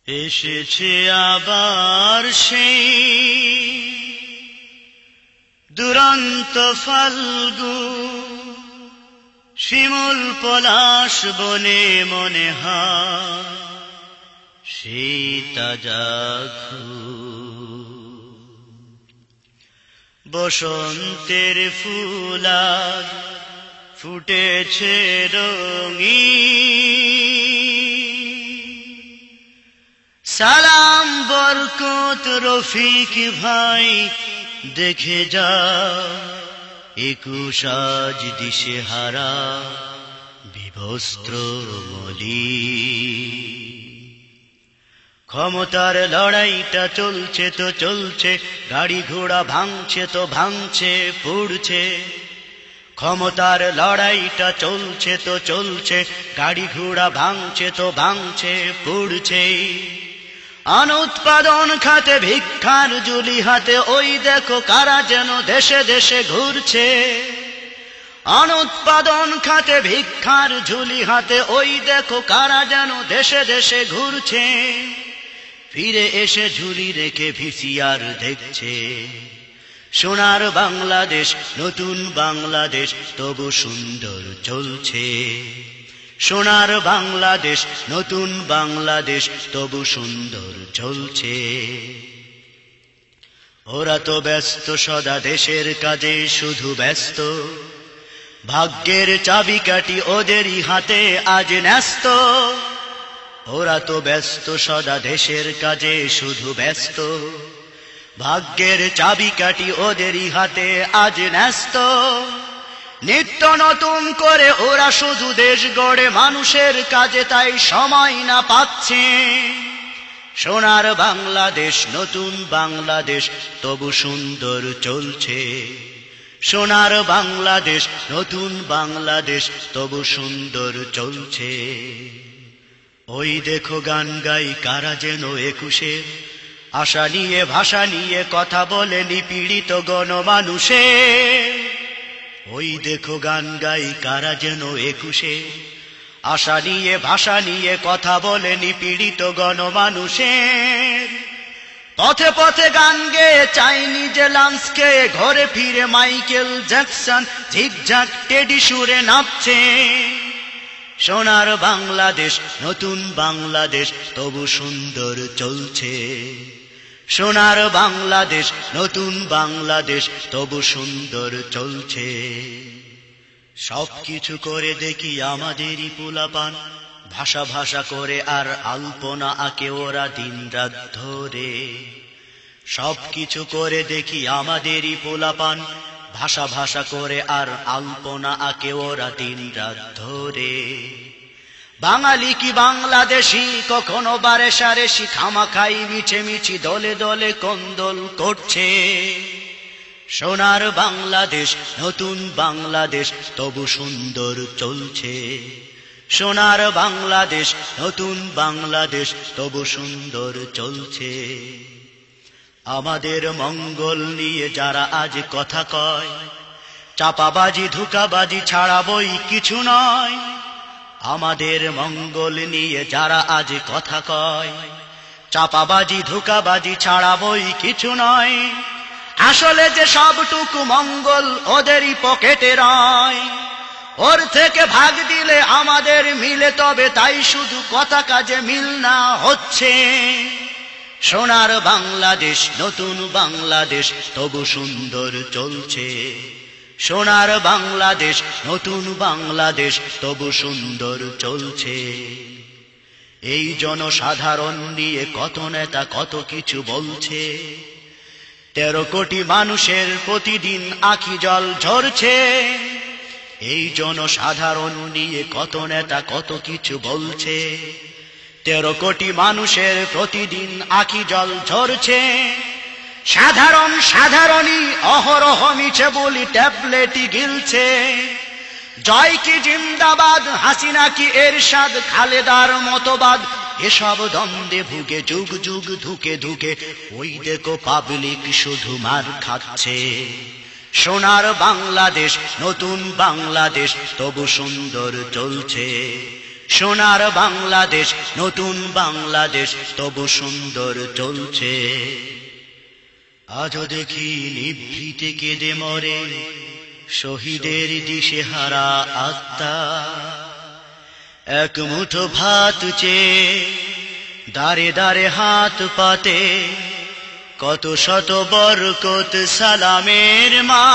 এসেছে আবার সেই দুরন্ত ফাল্গুন, শিমুল পলাশ বনে মনে হয় সেই তাজা বসন্তের ফুল আজ ফুটেছে রঙিন। সালাম বরকত রফিক ভাই, দেখে যা 21 আজ দিশে হারা বিবস্ত্র মলি। ক্ষমতার লড়াইটা চলছে তো চলছে, গাড়ি ঘোড়া ভাঙছে তো ভাঙছে পুড়ছে। ক্ষমতার লড়াইটা চলছে তো চলছে, গাড়ি ঘোড়া ভাঙছে তো ভাঙছে পুড়ছে। অনুৎপাদন খাতে ভিক্ষার ঝুলি হাতে, ওই দেখো কারা যেন দেশে দেশে ঘুরছে। অনুৎপাদন খাতে ভিক্ষার ঝুলি হাতে, ওই দেখো কারা যেন দেশে দেশে ঘুরছে। ফিরে এসে ঝুলি রেখে ভিসিআর দেখছে। সোনার বাংলাদেশ, নতুন বাংলাদেশ তবু সুন্দর চলছে। সোনার বাংলাদেশ, নতুন বাংলাদেশ তবু সুন্দর চলছে। ওরা তো ব্যস্ত সদা দেশের কাজে, শুধু ব্যস্ত। ভাগ্যের চাবিকাঠি ওদেরই হাতে আজ ন্যস্ত। ওরা তো ব্যস্ত সদা দেশের কাজে, শুধু ব্যস্ত। ভাগ্যের চাবিকাঠি ওদেরই হাতে আজ ন্যস্ত। নিত্য নতুন করে ওরা শুধু দেশ গড়ে মানুষের কাজে, তাই সময় না পাচ্ছে। সোনার বাংলাদেশ, নতুন বাংলাদেশ তবু সুন্দর চলছে। সোনার বাংলাদেশ, নতুন বাংলাদেশ তবু সুন্দর চলছে। ওই দেখো গান গাই কারা যেন 21-এ, আশা নিয়ে ভাষা নিয়ে কথা বলে নিপীড়িত গণমানুষে। ওই দেখো গান গাই কারা যেন 21-এ, আশা নিয়ে ভাষা নিয়ে কথা বলে নিপীড়িত গণমানুষে। পথে পথে গান গেয়ে চাইনিজে লান্সকে, ঘরে ফিরে মাইকেল জ্যাকসন ঝিকঝাক টেডি সুরে নাচছে। সোনার বাংলাদেশ, নতুন বাংলাদেশ তবু সুন্দর চলছে। সোনার বাংলাদেশ, নতুন বাংলাদেশ তবু সুন্দর চলছে। সবকিছু করে দেখি আমাদেরই পোলাপান, ভাষা ভাষা করে আর আলপনা আঁকে ওরা দিন রাত ধরে। সবকিছু করে দেখি আমাদেরই পোলাপান, ভাষা ভাষা করে আর আলপনা আঁকে ওরা দিন রাত ধরে। বাঙালি কি বাংলাদেশি, কখনো বারে সারেসি, খামাখাই মিছে মিছি দলে দলে কন্দল করছে। সোনার বাংলাদেশ, নতুন বাংলাদেশ তবু সুন্দর চলছে। সোনার বাংলাদেশ, নতুন বাংলাদেশ তবু সুন্দর চলছে। আমাদের মঙ্গল নিয়ে যারা আজ কথা কয়, চাপাবাজি ধোঁকাবাজি ছাড়া বই কিছু নয়। আমাদের মঙ্গল নিয়ে যারা আজ কথা কয়, চাপাবাজি ধোঁকাবাজি ছাড়া বই কিছু নয়। আসলে যে সবটুকু মঙ্গল ওদেরই পকেটে রয়। ওর থেকে ভাগ দিলে আমাদের মিলে, তবে তাই শুধু কথা কাজে মিল না হচ্ছে। সোনার বাংলাদেশ, নতুন বাংলাদেশ তবু সুন্দর চলছে। সোনার বাংলাদেশ, নতুন বাংলাদেশ তবু সুন্দর চলছে। এই জনসাধারণ নিয়ে কত নেতা কত কিছু বলছে। 13 কোটি মানুষের প্রতিদিন আঁখি জল ঝরছে। এই জনসাধারণ নিয়ে কত নেতা কত কিছু বলছে। 13 কোটি মানুষের প্রতিদিন আঁখি জল ঝরছে। সাধারণ সাধারণই অহরহ মিছে বলি ট্যাবলেটই গিলছে। জয় কি জিন্দাবাদ, হাসিনা কি এরশাদ, খালেদার মতবাদ, এসব দ্বন্দ্বে ভুগে যুগ যুগ ধুকে ধুকে ওই দেখো পাবলিক শুধু মার খাচ্ছে। সোনার বাংলাদেশ, নতুন বাংলাদেশ তবু সুন্দর চলছে। সোনার বাংলাদেশ নতুন বাংলাদেশ তবু সুন্দর চলছে। আজও দেখি নিভৃতে কেঁদে মরে শহীদের দিশেহারা আত্মা। এক মুঠো ভাত চেয়ে দাঁড়ে দাঁড়ে হাত পাতে কত শত বরকত সালামের মা।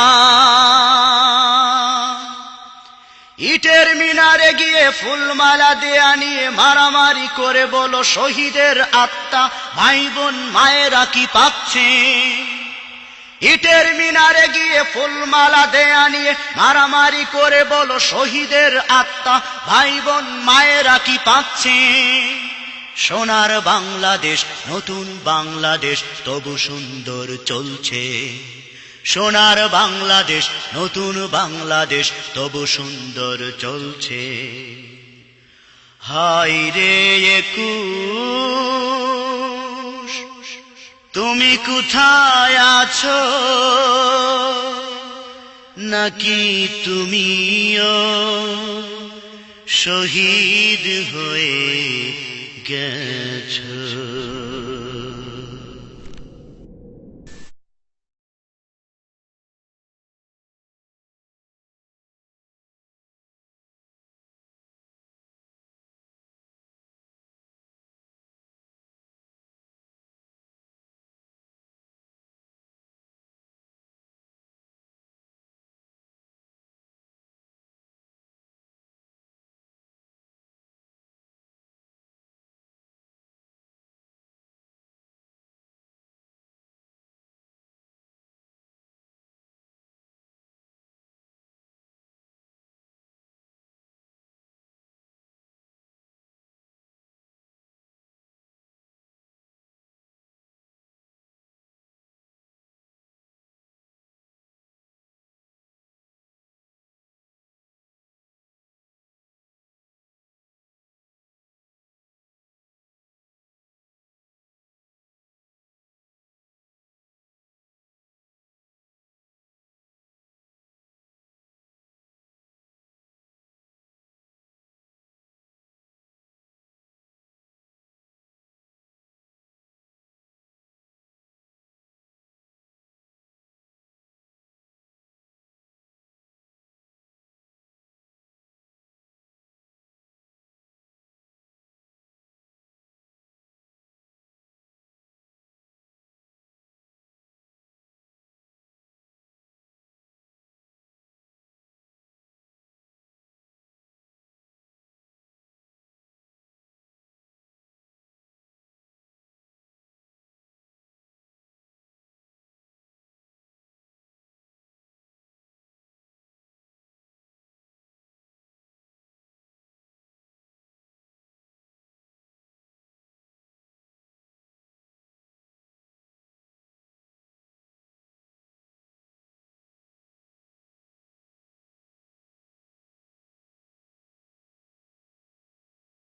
ইটের মিনারে গিয়ে ফুলমালা দেয়া নিয়ে মারামারি করে বলো শহীদের আত্মা ভাই বোন মায়েরা কি পাচ্ছে। ইটের মিনারে গিয়ে ফুলমালা দেয়া নিয়ে মারামারি করে বলো শহীদের আত্মা ভাই বোন মায়েরা কি পাচ্ছে। সোনার বাংলাদেশ নতুন বাংলাদেশ তবু সুন্দর চলছে। সোনার বাংলাদেশ নতুন বাংলাদেশ তবু সুন্দর চলছে। হায় রে একুশ তুমি কোথায় আছো, নাকি তুমিও শহীদ হয়ে গেছো।